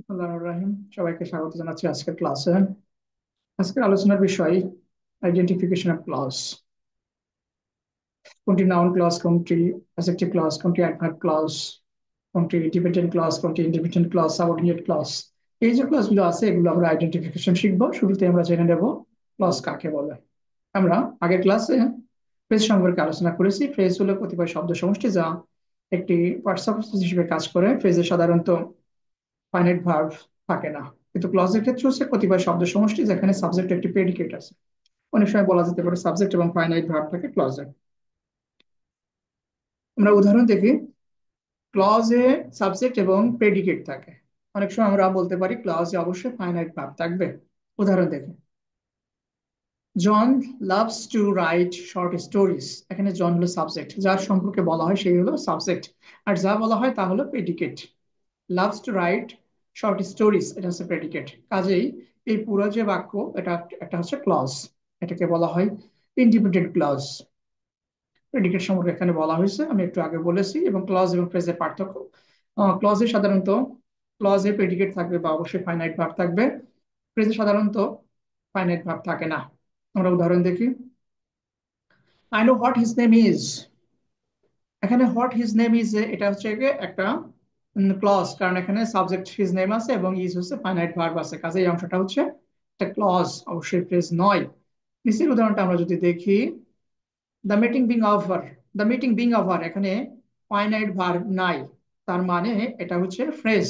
আল্লাহর রাহিম, সবাইকে স্বাগত জানাচ্ছি আজকের ক্লাসে। আজকের আলোচনার বিষয় আইডেন্টিফিকেশন অফ ক্লজ। কোনটি নাউন ক্লজ, কোনটি অ্যাডজেক্টিভ ক্লজ, কোনটি অ্যাডভার্ব ক্লজ, কোনটি ডিপেন্ডেন্ট ক্লজ, কোনটি ইন্ডিপেন্ডেন্ট ক্লজ, সাবঅর্ডিনেট ক্লজ। এই যে ক্লজগুলো আছে এগুলো আমরা আইডেন্টিফিকেশন শিখবো। শুরুতে আমরা জেনে নেব ক্লজ কাকে বলে। আমরা আগের ক্লাসে ফ্রেজ সম্পর্কে আলোচনা করেছি। ফ্রেজ হলো কতিপয় শব্দ সমষ্টি যা একটি পার্ট সাবস্টেন্স হিসেবে কাজ করে। ফ্রেজে সাধারণত ফাইনাইট ভার্ব থাকে না, কিন্তু ক্লজের ক্ষেত্রে হচ্ছে কতিপয় শব্দ সমষ্টি যেখানে সাবজেক্ট একটি প্রেডিকেট আছে। অনেক সময় বলা যেতে পারে সাবজেক্ট এবং ফাইনাইট ভার্ব থাকে ক্লজে। আমরা উদাহরণ দেখি। ক্লজে সাবজেক্ট এবং প্রেডিকেট থাকে। অনেক সময় আমরা বলতে পারি ক্লজে অবশ্যই ফাইনাইট ভার্ব থাকবে। উদাহরণ দেখি, John loves to write short stories. এখানে জন হলো সাবজেক্ট, যার সম্পর্কে বলা হয় সেই হলো সাবজেক্ট, আর যা বলা হয় তা হলো predicate. Loves to write short stories, এটা হচ্ছে প্রেডিকেট। কাজেই এই পুরো যে বাক্য, এটা একটা হচ্ছে ক্লজ। এটাকে বলা হয় ইন্ডিপেন্ডেন্ট ক্লজ। প্রেডিকেট সম্পর্কে এখানে বলা হয়েছে, আমি একটু আগে বলেছি। এবং ক্লজ এবং ফ্রেজের পার্থক্য, ক্লজে সাধারণত ক্লজে প্রেডিকেট থাকবে বা অবশ্যই ফাইনাইট ভার্ব থাকবে। ফ্রেজে সাধারণত ফাইনাইট ভার্ব থাকে না। আমরা উদাহরণ দেখি। I know what his name is. এখানে হোয়াট হিজ নেম ইজ, এটা হচ্ছে গিয়ে একটা ক্লজ, কারণ এখানে সাবজেক্ট হিজ নেম আছে এবং ইজ হচ্ছে ফাইনাইট ভার্ব আছে। কাজে এই অংশটা হচ্ছে একটা ক্লজ, অবশ্যই ফ্রেজ নয়। নিচের উদাহরণটা আমরা যদি দেখি, the meeting being over. The meeting being over, এখানে ফাইনাইট ভার্ব নাই, তার মানে এটা হচ্ছে ফ্রেজ।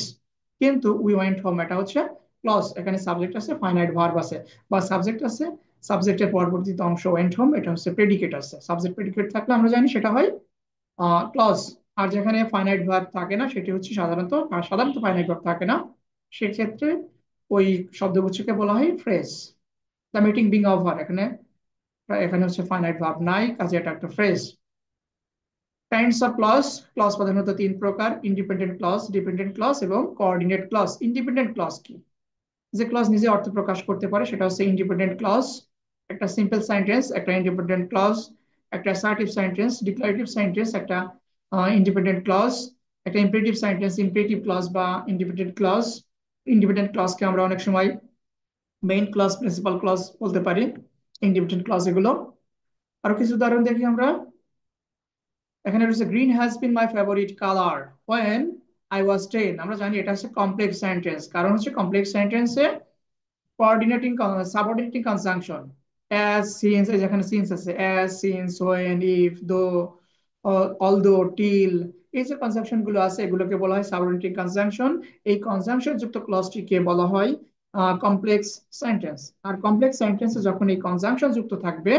কিন্তু উই ওয়েন্ট হোম, এটা হচ্ছে ক্লজ। এখানে সাবজেক্ট আছে, ফাইনাইট ভার্ব আছে, বা সাবজেক্ট আছে, সাবজেক্টের পরবর্তীতে অংশ ওয়েন্ট হোম, এটা হচ্ছে প্রেডিকেট আছে। সাবজেক্ট প্রেডিকেট থাকলে আমরা জানি সেটা হয় ক্লজ। আর যেখানে ফাইনাইট ভার্ব থাকে না সেটি হচ্ছে সাধারণত ফাইনাইট ভার্ব থাকে না, সেক্ষেত্রে ওই শব্দগুচ্ছকে বলা হয় phrase. The meeting being over, এখানে এখানে হচ্ছে ফাইনাইট ভার্ব নাই, কাজে এটা একটা phrase. Kinds of clause. Clause প্রধানত তিন প্রকার: ইন্ডিপেন্ডেন্ট ক্লজ, ডিপেন্ডেন্ট ক্লজ এবং কোঅর্ডিনেট ক্লজ। ইন্ডিপেন্ডেন্ট ক্লজ কি? যে ক্লজ নিজে অর্থ প্রকাশ করতে পারে সেটা হচ্ছে ইন্ডিপেন্ডেন্ট ক্লজ। একটা সিম্পল সেন্টেন্স একটা ইন্ডিপেন্ডেন্ট ক্লজ, একটা অ্যাসার্টিভ সেন্টেন্স ডিক্লারেটিভ সেন্টেন্স একটা ইন্ডিপেন্ডেন্ট ক্লজ, একটা ইম্পারেটিভ সেন্টেন্স ইম্পারেটিভ ক্লজ বা ইন্ডিপেন্ডেন্ট ক্লজ। ইন্ডিপেন্ডেন্ট ক্লজকে আমরা অনেক সময় মেইন ক্লজ, প্রিন্সিপাল ক্লজ বলতে পারি। ইন্ডিপেন্ডেন্ট ক্লজ এগুলো। আরো কিছু উদাহরণ দেখি আমরা। এখানে রয়েছে, green has been my favourite colour when I was 10। আমরা জানি এটা হচ্ছে কমপ্লেক্স সেন্টেন্স, কারণ হচ্ছে কমপ্লেক্স সেন্টেন্সে coordinating subordinating conjunction as since, এই যেখানে সিন্স আছে, অ্যাজ সিন্স হোয়েন ইফ দো অলদো টিল, এই যে কনজাংশন গুলো আছে এগুলোকে বলা হয় সাবঅর্ডিনেটিং কনজাংশন। এই কনজাংশন যুক্ত ক্লজটিকে বলা হয় কমপ্লেক্স সেন্টেন্স। আর কমপ্লেক্স সেন্টেন্সে যখন এই কনজাংশন যুক্ত থাকবে,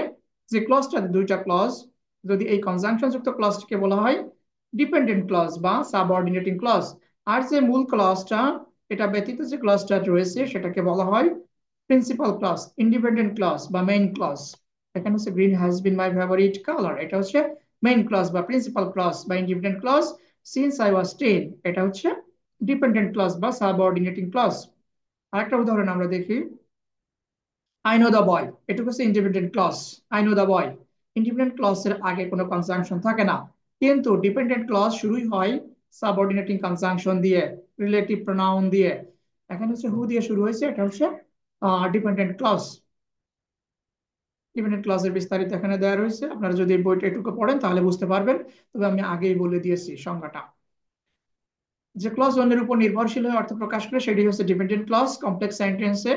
যে ক্লজটা, দুইটা ক্লজ, যদি এই কনজাংশন যুক্ত ক্লজটিকে বলা হয় ডিপেন্ডেন্ট ক্লজ বা সাবঅর্ডিনেটিং ক্লজ। আর যে মূল ক্লজটা, এটা ব্যতীত যে ক্লজটা রয়েছে সেটাকে বলা হয় প্রিন্সিপাল ক্লজ, ইন্ডিপেন্ডেন্ট ক্লজ বা মেইন ক্লজ। এখানে হচ্ছে green has been my favourite colour, এটা হচ্ছে মেইন ক্লজ বা প্রিন্সিপাল ক্লজ বা independent clause. Since I was 10, এটা হচ্ছে ডিপেন্ডেন্ট ক্লজ বা সাবঅর্ডিনেটিং ক্লজ। আরেকটা উদাহরণ আমরা দেখি। আই নো দ্য বয়, এটুকু হচ্ছে independent clause. I know the boy, independent ক্লজের আগে কোনো কনজাংশন থাকে না, কিন্তু ডিপেন্ডেন্ট ক্লজ শুরুই হয় সাবঅর্ডিনেটিং কনজাংশন দিয়ে, রিলেটিভ প্রোনাউন দিয়ে। এখানে হচ্ছে হু দিয়ে শুরু হয়েছে, এটা হচ্ছে ডিপেন্ডেন্ট ক্লজ। ডিপেন্ডেন্ট ক্লজের বিস্তারিত এখানে দেওয়া রয়েছে, আপনারা যদি বইটা এটুকু পড়েন তাহলে বুঝতে পারবেন। তবে আমি আগেই বলে দিয়েছি সংজ্ঞাটা। যে ক্লজ অন্যের উপর নির্ভরশীল হয়ে অর্থ প্রকাশ করে সেটি হচ্ছে ডিপেন্ডেন্ট ক্লজ। কমপ্লেক্স সেন্টেন্সে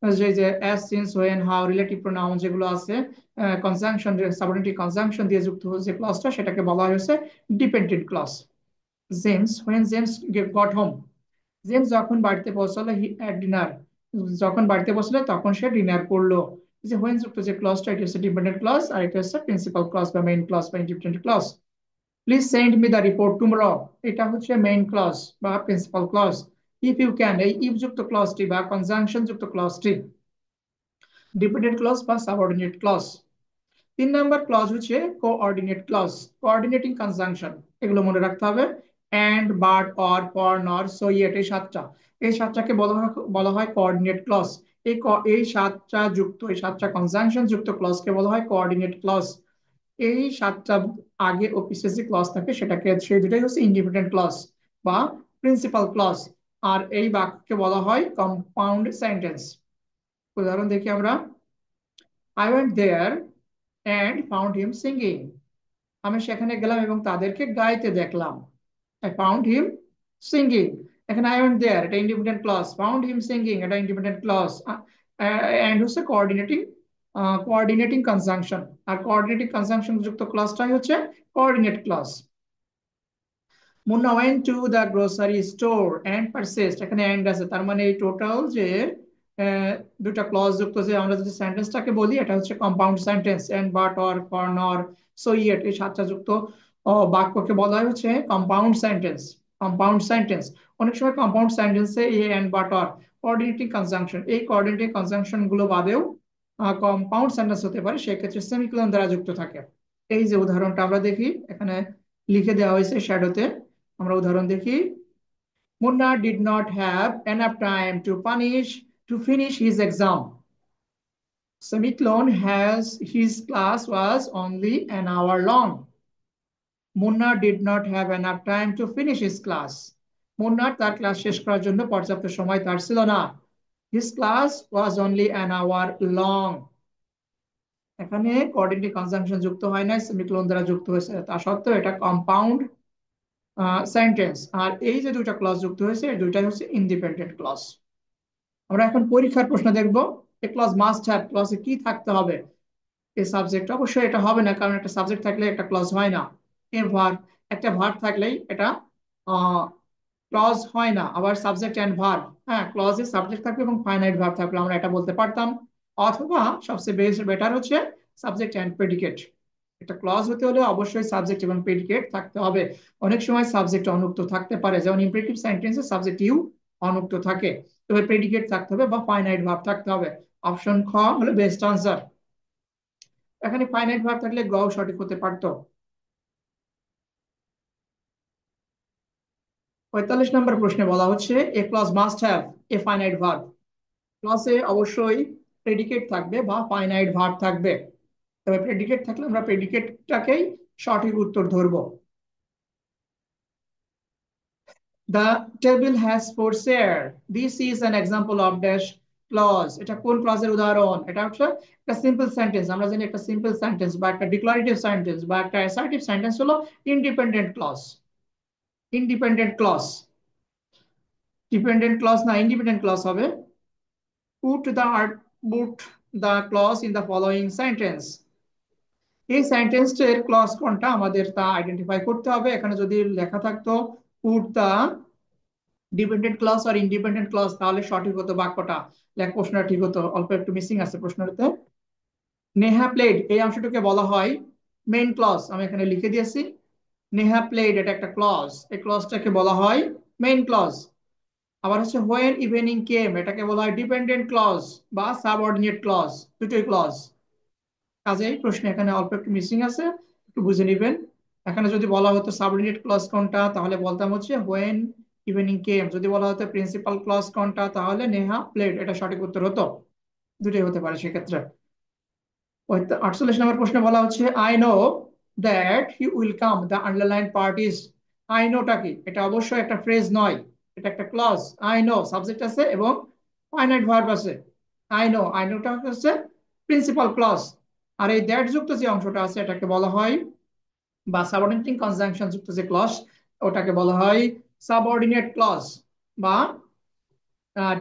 যে যে as, since, when, how, relative pronoun যেগুলো আছে, কনজাংশন, সাবঅর্ডিনেটিং কনজাংশন দিয়ে যুক্ত যে ক্লজটা, সেটাকে বলা হয়েছে dependent clause. James, when James got home, James যখন বাড়িতে পৌঁছালো, হি এট ডিনার, যখন বাড়িতে পৌঁছলো তখন সে ডিনার করলো। যে হোয়েন যুক্ত যে ক্লজটা, এটা হচ্ছে ডিপেন্ডেন্ট ক্লজ, আর এটা হচ্ছে প্রিন্সিপাল ক্লজ বা মেইন ক্লজ বা independent clause. Please send me the report tomorrow, এটা হচ্ছে মেইন ক্লজ বা principal clause. If you can, এই ইফ যুক্ত ক্লজটি বা কনজাংশন যুক্ত ক্লজটি ডিপেন্ডেন্ট ক্লজ বা সাবঅর্ডিনেট ক্লজ। 3 নম্বর ক্লজ হচ্ছে কোঅর্ডিনেট ক্লজ, কোঅর্ডিনেটিং কনজাংশন। এগুলো মনে রাখতে হবে: and, but, or, for, nor, so, yet, এই সাতটা, এই সাতটাকে বলা হয় কোঅর্ডিনেট ক্লজ। এই সাতটা কনজাংশন যুক্ত ক্লজকে বলা হয় কোঅর্ডিনেট ক্লজ। এই সাতটা আগে ও পিছে যে ক্লজ থাকে সেটাকে, সেই দুটাই হচ্ছে ইন্ডিপেন্ডেন্ট ক্লজ বা প্রিন্সিপাল ক্লজ। আর এই বাক্যকে বলা হয় কম্পাউন্ড সেন্টেন্স। উদাহরণ দেখি আমরা। I went there and found him singing. আমি সেখানে গেলাম এবং তাদেরকে গাইতে দেখলাম। I found him singing. এখানে আই ওয়েন্ট দেয়ার এটা independent clause, found him singing এটা ইন্ডিপেন্ডেন্ট ক্লজ, এন্ড হচ্ছে কোঅর্ডিনেটিং কনজাংশন। আর কোঅর্ডিনেটিং কনজাংশন যুক্ত ক্লজটাই হচ্ছে coordinate clause. Munna went to the grocery store and purchased, এখানে এন্ড আছে, তার মানে এই টোটাল যে দুটা ক্লজ যুক্ত যে আমরা যদি সেন্টেন্সটাকে বলি এটা হচ্ছে compound sentence. And, but, or, for, nor, so, yet এই সাতটা যুক্ত বাক্যকে বলা হয় হচ্ছে কম্পাউন্ড সেন্টেন্স। Compound sentence. অনেক সময় কম্পাউন্ড সেন্টেন্সে a and, but, or, coordinating conjunction, এই কোঅর্ডিনেটিং কনজাংশন গুলো বাদেও কম্পাউন্ড সেন্টেন্স হতে পারে, সেক্ষেত্রে সেমিকোলন দ্বারা যুক্ত থাকে। এই যে উদাহরণটা আমরা দেখি এখানে লিখে দেওয়া হয়েছে শ্যাডোতে, আমরা উদাহরণ দেখি। Munna did not have enough time to finish his exam. Semicolon has his class was only an hour long. Munna did not have enough time to finish his class. মুন্নার তার ক্লাস শেষ করার জন্য পর্যাপ্ত সময় তার ছিল না। His class was only an hour long. এখানে কোঅর্ডিনেটিং কনজাংশন যুক্ত হয় না, সেমিকোলন দ্বারা যুক্ত হয়েছে, তা সত্ত্বেও এটা কম্পাউন্ড সেন্টেন্স। আর এই যে দুইটা ক্লজ যুক্ত হয়েছে এই দুইটাই হচ্ছে ইন্ডিপেন্ডেন্ট ক্লজ। আমরা এখন পরীক্ষার প্রশ্ন দেখব। এ ক্লজ মাস্ট হ্যাভ, ক্লজে কি থাকতে হবে? এ সাবজেক্ট, অবশ্যই এটা হবে না, কারণ একটা সাবজেক্ট থাকলে একটা ক্লজ হয় না। এ ভার্ব, একটা ভার্ব থাকলেই এটা ক্লজ হয় না। আবার সাবজেক্ট এন্ড ভার্ব, হ্যাঁ ক্লজে সাবজেক্ট থাকবে এবং ফাইনাইট ভার্ব থাকলে আমরা এটা বলতে পারতাম। অথবা সবচেয়ে বেটার হচ্ছে সাবজেক্ট এন্ড প্রেডিকেট। একটা ক্লজ হতে হলে অবশ্যই সাবজেক্ট এবং প্রেডিকেট থাকতে হবে। অনেক সময় সাবজেক্ট অনুক্ত থাকতে পারে, যেমন ইমপ্রেটিভ সেন্টেন্সে সাবজেক্ট ইউ অনুক্ত থাকে, তবে প্রেডিকেট থাকতে হবে বা ফাইনাইট ভার্ব থাকতে হবে। অপশন খ হলো বেস্ট আনসার। এখানে ফাইনাইট ভার্ব থাকলে গ সঠিক হতে পারতো। 45 নম্বর প্রশ্নে বলা হচ্ছে a clause must have a finite verb. ক্লজে অবশ্যই প্রেডিকেট থাকবে বা ফাইনাইট ভার্ব থাকবে, তবে প্রেডিকেট থাকলে আমরা প্রেডিকেটটাকেই সঠিক উত্তর ধরবো। The table has four chairs. This is an example of dash clause. এটা কোন ক্লজের উদাহরণ? এটা হচ্ছে একটা সিম্পল সেন্টেন্স। আমরা জানি একটা সিম্পল সেন্টেন্স বা একটা ডিক্লারেটিভ সেন্টেন্স বা একটা অ্যাসার্টিভ সেন্টেন্স হলো independent clause. Independent clause, dependent clause না, ইন্ডিপেন্ডেন্ট ক্লজ হবে। Put the clause in the following sentence. এই সেন্টেন্সের ক্লজ কোনটা আমাদের তা আইডেন্টিফাই করতে হবে। এখানে যদি লেখা থাকতো পুট দা ডিপেন্ডেন্ট ক্লজ আর ইন্ডিপেন্ডেন্ট ক্লজ, তাহলে সঠিক হতো বাক্যটা, প্রশ্নটা ঠিক হতো। অল্প একটু মিসিং আছে প্রশ্নটাতে। নেহা প্লেড এই অংশটাকে বলা হয় মেইন ক্লজ, আমি এখানে লিখে দিয়েছি। নেহা প্লেড এটা একটা ক্লজ, এই ক্লজটাকে বলা হয় মেইন ক্লজ। আবার হচ্ছে হোয়েন ইভিনিং কেম এটাকে বলা হয় ডিপেন্ডেন্ট ক্লজ বা সাবঅর্ডিনেট ক্লজ, দুটোই ক্লজ। কাজেই প্রশ্ন এখানে অল্প একটু মিসিং আছে, একটু বুঝে নিবেন। এখানে যদি বলা হতো সাবঅর্ডিনেট ক্লজ কোনটা, তাহলে বলতাম হচ্ছে হোয়েন ইভিনিং কেম। যদি বলা হতো প্রিন্সিপাল ক্লজ কোনটা, তাহলে নেহা প্লেড, এটা সঠিক উত্তর হতো। দুটোই হতে পারে সেক্ষেত্রে। 48 নম্বর প্রশ্নে বলা হচ্ছে I know that he will come, the underline part is. I নোটা কি? এটা অবশ্যই একটা ফ্রেজ নয়, এটা একটা ক্লজ। আই নো সাবজেক্ট আছে এবং ফাইনাইট ভার্ব আছে। আই নোটা হচ্ছে প্রিন্সিপাল ক্লজ। আর এই দ্যাট যুক্ত যে অংশটা আছে এটাকে বলা হয়, বা সাবঅর্ডিনেটিং কনজাংশন যুক্ত যে ক্লজ ওটাকে বলা হয় সাবঅর্ডিনেট ক্লজ বা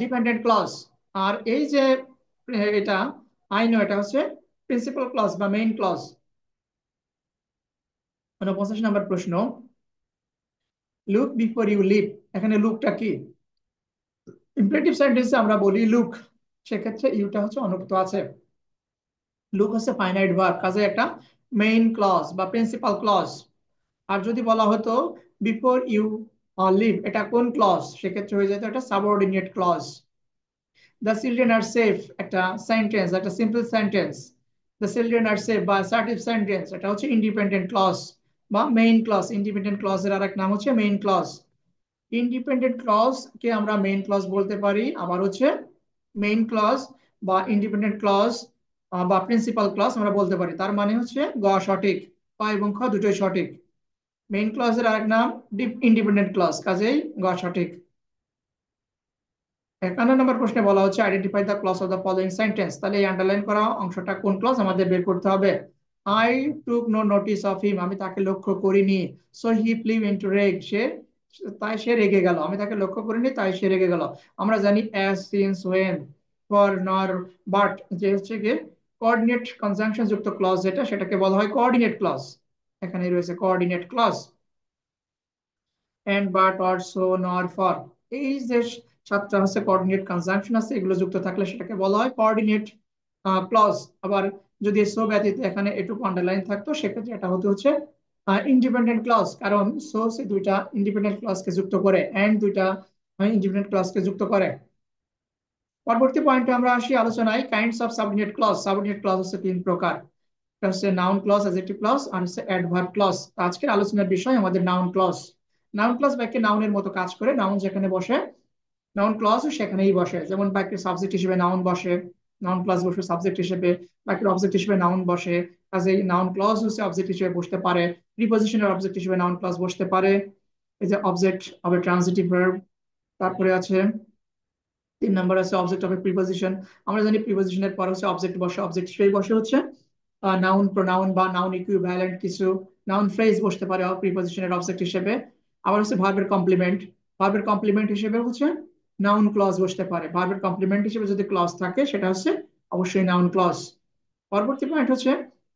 ডিপেন্ডেন্ট ক্লজ। আর এই যে এটা আই নো এটা হচ্ছে প্রিন্সিপাল ক্লজ বা মেইন ক্লজ। 49 নম্বর প্রশ্ন, লুক বিফোর ইউ লিভ, এখানে লুকটা কি? ইমপ্রেটিভ সেন্টেন্সে আমরা বলি লুক, সেক্ষেত্রে ইউটা হচ্ছে অনুক্ত আছে। লুক হচ্ছে ফাইনাইট ভার্ব, কাজে একটা মেইন ক্লজ বা প্রিন্সিপাল ক্লজ। আর যদি বলা হতো বিফোর ইউ লিভ এটা কোন ক্লজ, সেক্ষেত্রে হয়ে যেত এটা subordinate clause. The children are safe একটা সেন্টেন্স, একটা simple sentence. The children are safe বা অ্যাসার্টিভ সেন্টেন্স, এটা হচ্ছে ইন্ডিপেন্ডেন্ট ক্লজ বা মেইন ক্লজ। ইন্ডিপেন্ডেন্ট ক্লজের আরেক নাম হচ্ছে মেইন ক্লজ। ইন্ডিপেন্ডেন্ট ক্লজ কে আমরা মেইন ক্লজ বলতে পারি, আবার হচ্ছে মেইন ক্লজ বা ইন্ডিপেন্ডেন্ট ক্লজ বা প্রিন্সিপাল ক্লজ আমরা বলতে পারি। তার মানে হচ্ছে গ সঠিক, ক এবং খ দুটোই সঠিক। মেইন ক্লজের আরেক নাম ইন্ডিপেন্ডেন্ট ক্লজ, কাজেই গ সঠিক। 51 নম্বর প্রশ্নে বলা হচ্ছে identify the clause of the following sentence. তাহলে এই আন্ডারলাইন করা অংশটা কোন ক্লজ আমাদের বের করতে হবে। I took no notice of him, আমি তাকে লক্ষ্য করিনি। So he flew into rage, তাই সে রেগে গেল। আমি তাকে লক্ষ্য করিনি তাই সে রেগে গেল। আমরা জানি অ্যাজ, সিন্স, ওয়েন, ফর, নর, বাট, যে হচ্ছে গিয়ে কোঅর্ডিনেট কনজাংশন যুক্ত ক্লজ যেটা, সেটাকে বলা হয় কোঅর্ডিনেট ক্লজ। এখানে রয়েছে coordinate clause. And, but, or, so, nor, for, এই যে সাতটা হচ্ছে কোঅর্ডিনেট কনজাংশন আছে, এগুলো যুক্ত থাকলে সেটাকে বলা হয় কোঅর্ডিনেট ক্লজ। আবার যদি সো ব্যতীত এখানে এটুকু আন্ডারলাইন থাকতো, সেক্ষেত্রে এটা হতে হচ্ছে ইন্ডিপেন্ডেন্ট ক্লজ, কারণ সো সে দুইটা ইন্ডিপেন্ডেন্ট ক্লজকে যুক্ত করে, এন্ড দুইটা ইন্ডিপেন্ডেন্ট ক্লজকে যুক্ত করে। পরবর্তী পয়েন্টে আমরা আসি আলোচনায় kinds of subordinate clause. Subordinate clause হচ্ছে তিন প্রকার। একটা হচ্ছে নাউন ক্লজ, অ্যাডজেক্টিভ ক্লজ, আর হচ্ছে অ্যাডভার্ব ক্লজ। আজকের আলোচনার বিষয় আমাদের নাউন ক্লজ। নাউন ক্লজ বাক্যে নাউনের মতো কাজ করে, নাউন যেখানে বসে নাউন ক্লজ সেখানেই বসে। যেমন বাক্যের সাবজেক্ট হিসেবে নাউন বসে, নাউন ক্লজ বসে সাবজেক্ট হিসেবে, বাক্যের অবজেক্ট হিসেবে নাউন বসে, কাজেই নাউন ক্লজ হচ্ছে অবজেক্ট হিসেবে বসতে পারে। প্রিপজিশনের অবজেক্ট হিসেবে নাউন ক্লজ বসতে পারে। এই যে object of a transitive verb. তারপরে আছে 3 নম্বর আছে অবজেক্ট অফ এ প্রিপজিশন। আমরা জানি প্রিপজিশনের পর হচ্ছে অবজেক্ট বসে, অবজেক্ট হিসেবে বসে হচ্ছে নাউন, প্রোনাউন বা নাউন ইকুইভ্যালেন্ট কিছু। নাউন ফ্রেজ বসতে পারে প্রিপজিশনের অবজেক্ট হিসেবে। আবার হচ্ছে ভার্বের কমপ্লিমেন্ট, ভার্বের কমপ্লিমেন্ট হিসেবে হচ্ছে নাউন ক্লজ বসতে পারে। ভার্বের কমপ্লিমেন্ট হিসেবে যদি ক্লজ থাকে সেটা হচ্ছে অবশ্যই নাউন ক্লজ। পরবর্তী পয়েন্ট হচ্ছে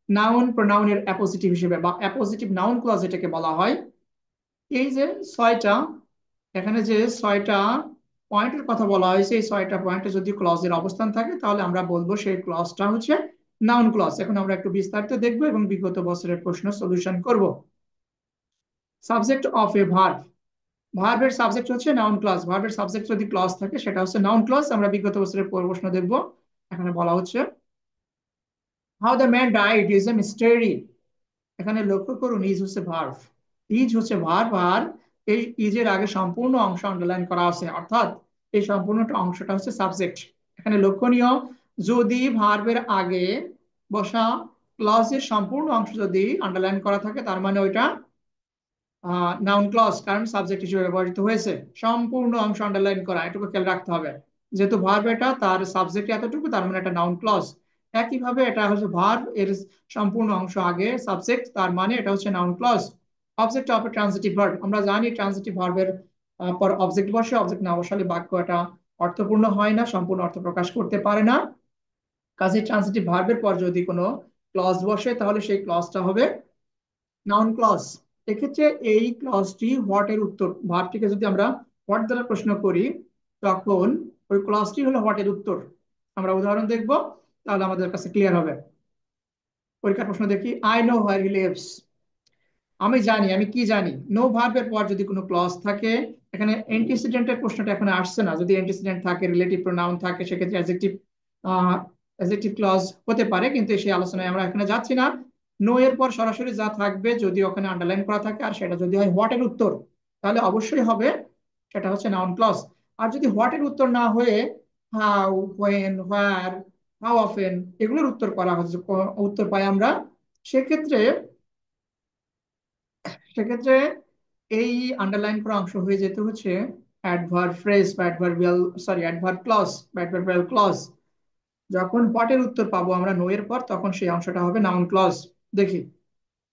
নাউন প্রোনাউনের অ্যাপোজিটিভ হিসেবে বা অ্যাপোজিটিভ নাউন ক্লজ এটাকে বলা হয়। এই যে ছয়টা, এখানে যে ছয়টা পয়েন্টের কথা বলা হয়েছে, এই ছয়টা পয়েন্টে যদি ক্লজের অবস্থান থাকে তাহলে আমরা বলবো সেই ক্লজটা হচ্ছে নাউন ক্লজ। এখন আমরা একটু বিস্তারিত দেখবো এবং বিগত বছরের প্রশ্ন সলিউশন করব। সাবজেক্ট অফ এ ভার্ব, ভার্বের সাবজেক্ট হচ্ছে নাউন ক্লজ। ভার্বের সাবজেক্ট যদি ক্লজ থাকে সেটা হচ্ছে নাউন ক্লজ। আমরা বিগত বছরের প্রশ্ন দেখবো। এখানে বলা হচ্ছে how the man died is a mystery. এখানে লক্ষ্য করুন ইজ হচ্ছে ভার্ব, ইজ হচ্ছে ভার্ব, আর এই ইজের আগে সম্পূর্ণ অংশ আন্ডারলাইন করা আছে, অর্থাৎ এই সম্পূর্ণটা অংশটা হচ্ছে সাবজেক্ট। এখানে লক্ষণীয়, যদি ভার্বের আগে বসা ক্লজের সম্পূর্ণ অংশ যদি আন্ডারলাইন করা থাকে তার মানে ওইটা নাউন ক্লজ, কারণ সাবজেক্ট হিসেবে ব্যবহৃত হয়েছে। সম্পূর্ণ অংশ আন্ডারলাইন করা, এটুকু খেয়াল রাখতে হবে। যেহেতু ভার্ব এটা, তার সাবজেক্ট এতটুকু, তার মানে এটা নাউন ক্লজ। একইভাবে এটা হচ্ছে ভার্ব, এর সম্পূর্ণ অংশ আগে সাবজেক্ট, তার মানে এটা হচ্ছে noun clause. Object of a transitive verb, আমরা জানি ট্রান্সিটিভ ভার্বের পর অবজেক্ট বসে, অবজেক্ট না বসালে বাক্য এটা অর্থপূর্ণ হয় না, সম্পূর্ণ অর্থ প্রকাশ করতে পারে না। কাজে ট্রান্সিটিভ ভার্বের পর যদি কোনো ক্লজ বসে তাহলে সেই ক্লজটা হবে নাউন ক্লজ। এক্ষেত্রে এই ক্লজটি হোয়াট এর উত্তর, ভার্বটিকে যদি আমরা হোয়াট দ্বারা প্রশ্ন করি তখন ওই ক্লজটি হলো হোয়াট এর উত্তর। আমরা উদাহরণ দেখব, তাহলে আমাদের কাছে ক্লিয়ার হবে। পরীক্ষার প্রশ্ন দেখি, I know where he lives. আমি জানি, আমি কি জানি। নো ভার্বের পর যদি কোনো ক্লজ থাকে, এখানে অ্যান্টিসিডেন্টের প্রশ্নটা এখানে আসছে না। যদি অ্যান্টিসিডেন্ট থাকে, রিলেটিভ প্রোনাউন থাকে, সেক্ষেত্রে অ্যাডজেক্টিভ ক্লজ হতে পারে, কিন্তু সেই আলোচনায় আমরা এখানে যাচ্ছি না। নো এর পর সরাসরি যা থাকবে, যদি ওখানে আন্ডারলাইন করা থাকে আর সেটা যদি হয় হোয়াট এর উত্তর, তাহলে অবশ্যই হবে সেটা হচ্ছে নাউন ক্লজ। আর যদি হোয়াট এর উত্তর না হয়ে how, when, where, how often এগুলোর উত্তর করা হচ্ছে, উত্তর পাই আমরা, সেক্ষেত্রে সেক্ষেত্রে এই আন্ডারলাইন করা অংশ হয়ে যেতে হচ্ছে অ্যাডভার্ব ফ্রেজ বা অ্যাডভার্বিয়াল, সরি অ্যাডভার্ব ক্লজ বা অ্যাডভার্বিয়াল ক্লজ। যখন হোয়াট এর উত্তর পাবো আমরা নো এর পর, তখন সেই অংশটা হবে নাউন ক্লজ। দেখি,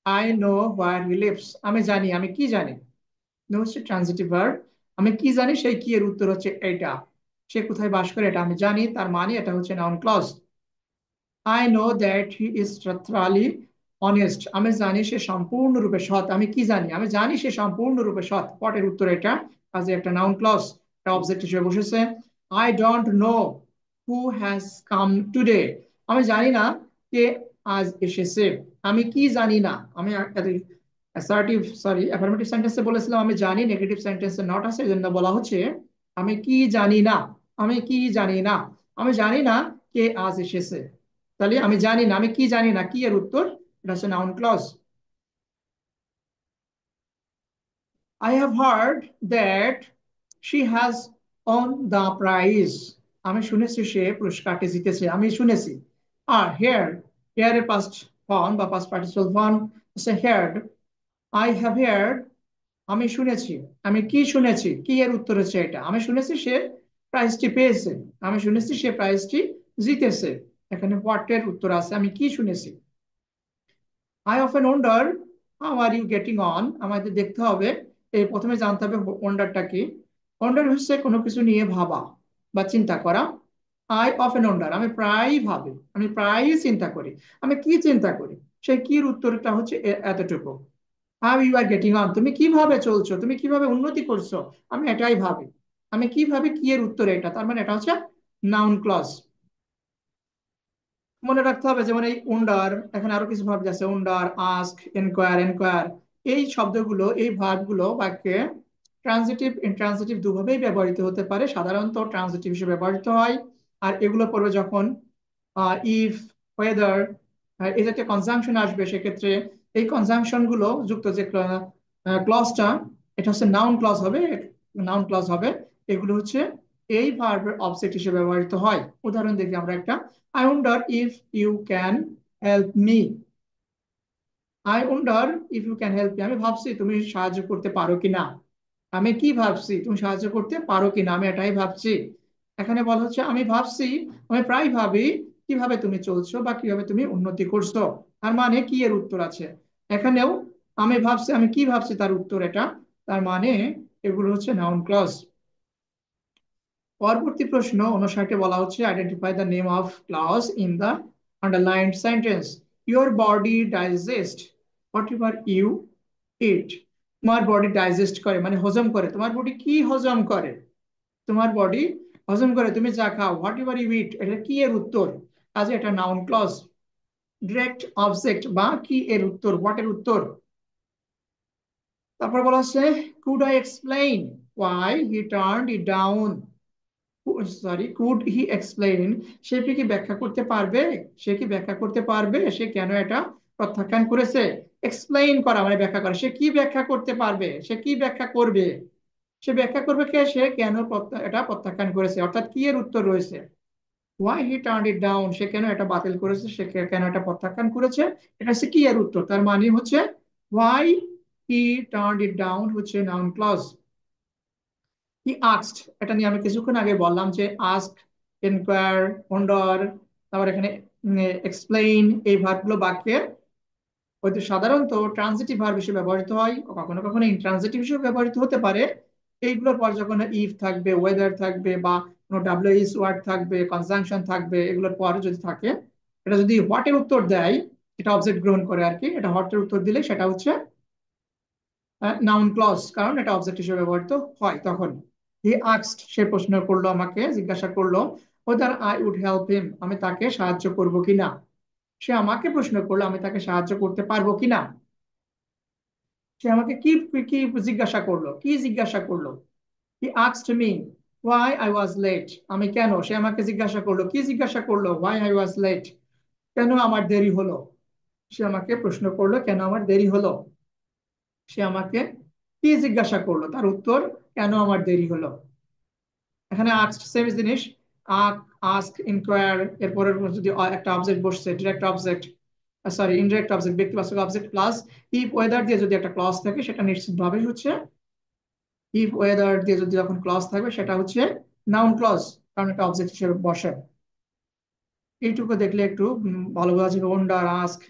I know where he lives, আমি জানি, আমি কি জানি। নো হচ্ছে ট্রানজিটিভ ভার্ব, আমি কি জানি, সেই কি এর উত্তর হচ্ছে এটা। সে কোথায় বাস করে এটা আমি জানি, তার মানে এটা হচ্ছে noun clause. I know that he is truly honest, আমি জানি সে সম্পূর্ণরূপে সৎ। আমি কি জানি, আমি জানি সে সম্পূর্ণরূপে সৎ। পটের উত্তর এটা, কাজে একটা নাউন ক্লজ, একটা অবজেক্ট হিসেবে বসেছে। I don't know who has come today, আমি জানি না কে আজ এসেছে। আমি কি জানি না, আমি অ্যাসার্টিভ সরি অ্যাফার্মেটিভ সেন্টেন্সে বলেছিলাম আমি জানি, নেগেটিভ সেন্টেন্সে নট আছে, এই জন্য বলা হচ্ছে আমি কি জানি না, আমি কি জানি না, আমি জানি না কে আজ এসেছে। তাহলে আমি জানি না, আমি কি জানি না, কি এর উত্তর, এটা হচ্ছে noun clause. I have heard that she has won the prize, আমি শুনেছি সে পুরস্কারটি জিতেছে, আমি শুনেছি। আর হেয়ার, হেয়ার এর পাস্ট ফর্ম বা পাস্ট পার্টিসিপল ফর্ম হচ্ছে হেয়ার্ড। আই হ্যাভ হেয়ার্ড, আমি শুনেছি। আমি কি শুনেছি, কি এর উত্তর হচ্ছে এটা, আমি শুনেছি সে প্রাইজটি পেয়েছে, আমি শুনেছি সে প্রাইজটি জিতেছে। এখানে হোয়াট এর উত্তর আছে, আমি কি শুনেছি। I often wonder how are you getting on, আমাদের দেখতে হবে, এই প্রথমে জানতে হবে ওন্ডারটা কি। ওন্ডার হচ্ছে কোনো কিছু নিয়ে ভাবা বা চিন্তা করা। আই অফেন ওন্ডার, আমি প্রায়ই ভাবি, আমি প্রায়ই চিন্তা করি। আমি কি চিন্তা করি, সেই কির উত্তরটা হচ্ছে এতটুকু। How you are getting on, তুমি কিভাবে চলছো, তুমি কিভাবে উন্নতি করছো, আমি এটাই ভাবি। আমি কিভাবে, কি এর উত্তর এটা, তার মানে এটা হচ্ছে নাউন ক্লজ। মনে রাখতে হবে, যেমন এই উন্ডার, এখানে আরো কিছু ভার্ব আছে, উন্ডার, আস্ক, এনকোয়ার, এনকোয়ার। এই শব্দগুলো, এই ভার্বগুলো বাক্যে ট্রানজিটিভ ইনট্রানজিটিভ দুভাবেই ব্যবহৃত হতে পারে, সাধারণত ট্রানজিটিভ হিসেবে ব্যবহৃত হয়। আর এগুলো পড়বে যখন ইফ, ওয়েদার, এই জাতীয় কনজাংশন আসবে, সেক্ষেত্রে এই কনজাংশন গুলো যুক্ত যে ক্লজটা, এটা হচ্ছে নাউন ক্লজ হবে, নাউন ক্লজ হবে। এগুলো হচ্ছে এই ভার্বের অবজেক্ট হিসেবে ব্যবহৃত হয়। উদাহরণ দেখি আমরা একটা, I wonder if you can help me. I wonder if you can help me. আমি ভাবছি তুমি সাহায্য করতে পারো কিনা। আমি কি ভাবছি, তুমি সাহায্য করতে পারো কিনা, আমি এটাই ভাবছি। এখানে বলা হচ্ছে আমি ভাবছি, আমি প্রায় ভাবি কিভাবে তুমি চলছো বা কিভাবে তুমি উন্নতি করছো। তার মানে কি এর উত্তর আছে। এখানেও আমি ভাবছি, আমি কি ভাবছি, তার উত্তর এটা। তার মানে এগুলো হচ্ছে নাউন ক্লজ। পরবর্তী প্রশ্ন 59-এ বলা হচ্ছে identify the name of clause in the underlined sentence. Your body digest whatever you eat. তোমার বডি ডাইজেস্ট করে মানে হজম করে, তোমার বডি কি হজম করে, তোমার বডি হজম করে তুমি যা খাও, হোয়াট এভার ইউ ইট, এটা কি এর উত্তর। কাজে এটা নাউন ক্লজ। ডিরেক্ট অবজেক্ট বা কি এর উত্তর, হোয়াট এর উত্তর। তারপর বলা হচ্ছে could I explain why he turned it down, sorry could he explain, সে কি ব্যাখ্যা করতে পারবে, সে কি ব্যাখ্যা করতে পারবে সে কেন এটা প্রত্যাখ্যান করেছে। এক্সপ্লেইন করা মানে ব্যাখ্যা করা, সে কি ব্যাখ্যা করতে পারবে, সে কি ব্যাখ্যা করবে, সে ব্যাখ্যা করবে কে, সে কেন এটা প্রত্যাখ্যান করেছে, অর্থাৎ কি এর উত্তর রয়েছে। Why he turned it down, সে কেন এটা বাতিল করেছে, সে কেন এটা প্রত্যাখ্যান করেছে, এটা হচ্ছে কি এর উত্তর। তার মানে হচ্ছে Y he turned it down হচ্ছে নাউন ক্লজ। হি আস্কড, এটা নিয়ে আমি কিছুক্ষণ আগে বললাম যে আস্ক, এনকোয়ার, ওন্ডার, তারপর এখানে এক্সপ্লেইন, এই ভার্বগুলো বাক্যে হয়তো সাধারণত ট্রানজিটিভ ভার্ব হিসেবে ব্যবহৃত হয়, কখনো কখনো ইনট্রানজিটিভ হিসেবে ব্যবহৃত হতে পারে। এইগুলোর পর যখন ইফ থাকবে, ওয়েদার থাকবে, বা কোনো ডাব্লিউএইচ ওয়ার্ড থাকবে, কনজাংশন থাকবে, এগুলোর পর যদি থাকে, এটা যদি হোয়াট এর উত্তর দেয়, এটা অবজেক্ট গ্রহণ করে আর কি, এটা হোয়াট এর উত্তর দিলে সেটা হচ্ছে নাউন ক্লজ, কারণ এটা অবজেক্ট হিসেবে ব্যবহৃত হয় তখন। হি আস্কড, সে প্রশ্ন করলো, আমাকে জিজ্ঞাসা করলো, whether I would help him, আমি তাকে সাহায্য করব কিনা। সে আমাকে প্রশ্ন করলো, আমি তাকে সাহায্য করতে পারবো কিনা। সে আমাকে কি কি জিজ্ঞাসা করলো, কি জিজ্ঞাসা করলো। He asked me why I was late, আমি কেন, সে আমাকে জিজ্ঞাসা করলো, কি জিজ্ঞাসা করলো, why I was late, কেন আমার দেরি হলো। সে আমাকে প্রশ্ন করলো কেন আমার দেরি হলো। সে আমাকে কি জিজ্ঞাসা করলো, তার উত্তর কেন আমার দেরি হলো। এখানে আস্ক সেম জিনিস, আস্ক, ইনকোয়ার, এরপরের যদি একটা অবজেক্ট বসছে, direct object, sorry indirect object, ব্যক্তিবাচক অবজেক্ট প্লাস ইফ ওয়েদার দিয়ে যদি একটা ক্লজ থাকে, সেটা নিশ্চিতভাবে হচ্ছে, ইফ ওয়েদার দিয়ে যদি যখন ক্লজ থাকবে সেটা হচ্ছে নাউন ক্লজ, কারণ এটা অবজেক্ট হিসেবে বসে। এইটুকু দেখলে একটু ভালো বোঝা যাবে। Wonder, ask,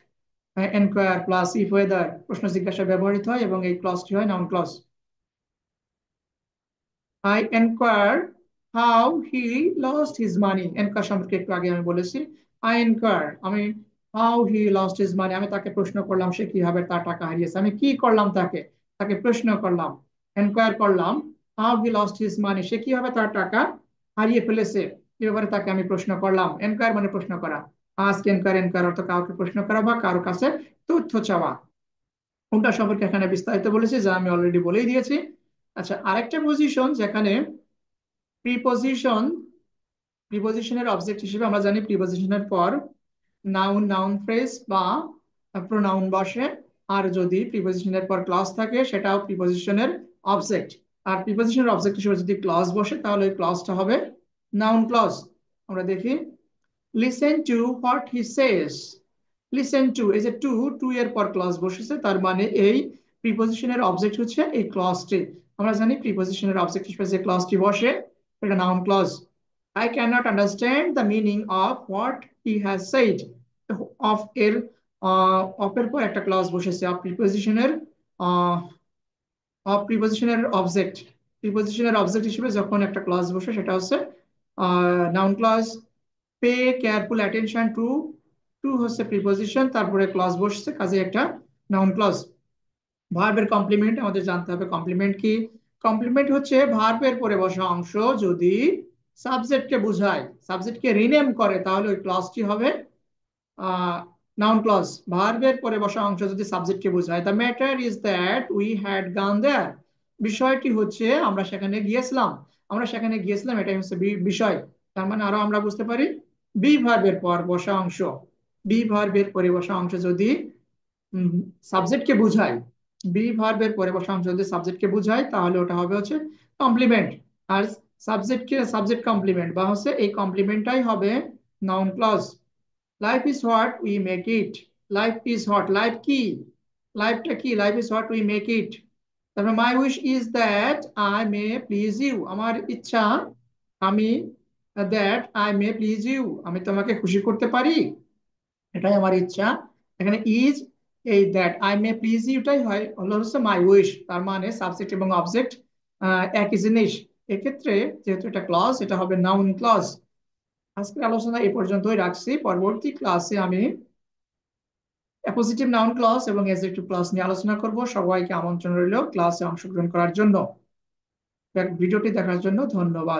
enquire plus if whether প্রশ্ন জিজ্ঞাসা ব্যবহৃত হয় এবং এই ক্লজটি হয় noun clause. I enquire how he lost his money, enquire সম্পর্কে একটু আগে আমি বলেছি। আই এনকোয়ার, আমি how he lost his money, আমি তাকে প্রশ্ন করলাম সে কিভাবে তার টাকা হারিয়েছে। আমি কি করলাম, তাকে তাকে প্রশ্ন করলাম, এনকোয়ার করলাম। How he lost his money, সে কিভাবে তার টাকা হারিয়ে ফেলেছে, এ ব্যাপারে তাকে আমি প্রশ্ন করলাম। এনকোয়ার মানে প্রশ্ন করা। আস্ক, এনকোয়ার, এনকোয়ার অর্থ কাউকে প্রশ্ন করা বা কারো কাছে তথ্য চাওয়া। কোনটা সম্পর্কে এখানে বিস্তারিত বলেছি, যা আমি অলরেডি বলেই দিয়েছি। আচ্ছা, আরেকটা পজিশন যেখানে প্রিপজিশন, প্রিপজিশনের অবজেক্ট হিসেবে আমরা জানি প্রিপজিশনের পর নাউন, নাউন ফ্রেজ বা প্রোনাউন বসে। আর যদি প্রিপজিশনের পর ক্লজ থাকে, সেটাও প্রিপজিশনের অবজেক্ট। আর প্রিপজিশনের অবজেক্ট হিসেবে যদি ক্লজ বসে, তাহলে ওই ক্লজটা হবে নাউন ক্লজ। আমরা দেখি, listen to what he says. Listen to, এই যে টু, টু এর পর ক্লজ বসেছে, তার মানে এই প্রিপজিশনের অবজেক্ট হচ্ছে এই ক্লজটি। আমরা জানি প্রিপজিশনের অবজেক্ট হিসেবে যে ক্লজটি বসে, এটা noun clause. I can not understand the meaning of what he has said. Of এর অফ এর পর একটা ক্লজ বসেছে, অফ প্রিপোজিশনের প্রিপোজিশনের অবজেক্ট। প্রিপোজিশনের অবজেক্ট হিসেবে যখন একটা ক্লজ বসে সেটা হচ্ছে noun clause. Pay careful attention to, to হচ্ছে প্রিপোজিশন, তারপরে ক্লজ বসছে, কাজে একটা নাউন ক্লজ। ভার্বের কমপ্লিমেন্ট আমাদের জানতে হবে। কমপ্লিমেন্ট কি? কমপ্লিমেন্ট হচ্ছে ভার্বের পরে বসা অংশ যদি সাবজেক্টকে বোঝায়, সাবজেক্টকে রিনেম করে, তাহলে ওই ক্লজটি হবে নাউন ক্লজ। ভার্বের পরে বসা অংশ যদি সাবজেক্টকে বোঝায়, the matter is that we had gone there. বিষয়টি হচ্ছে আমরা সেখানে গিয়েছিলাম, আমরা সেখানে গিয়েছিলাম, এটাই হচ্ছে বিষয়। তার মানে আরো আমরা বুঝতে পারি, বি ভার্বের পর বসা অংশ, বি ভার্বের পরে বসা অংশ যদি সাবজেক্টকে বুঝায়, বি ভার্বের পরে বসা অংশ যদি সাবজেক্টকে বুঝায়, তাহলে ওটা হবে হচ্ছে কমপ্লিমেন্ট। আর সাবজেক্টকে সাবজেক্ট কমপ্লিমেন্ট বা হচ্ছে এই কমপ্লিমেন্টটাই হবে noun clause. Life is what we make it. Life is what, life কি, লাইফটা কি, life is what we make it. তারপরে my wish is that I may please you, আমার ইচ্ছা আমি, that I may please you, আমি তোমাকে খুশি করতে পারি, এটাই আমার ইচ্ছা। এখানে ইজ, এই দ্যাট আই মে প্লিজ ইউটাই হয় হলো হচ্ছে মাই উইশ, তার মানে সাবজেক্ট এবং অবজেক্ট একই জিনিস। এক্ষেত্রে যেহেতু এটা ক্লজ, এটা হবে নাউন ক্লজ। আজকের আলোচনা এই পর্যন্তই রাখছি। পরবর্তী ক্লাসে আমি অ্যাপোজিটিভ নাউন ক্লজ এবং অ্যাডজেক্টিভ ক্লজ নিয়ে আলোচনা করব। সবাইকে আমন্ত্রণ রইল ক্লাসে অংশগ্রহণ করার জন্য। ভিডিওটি দেখার জন্য ধন্যবাদ।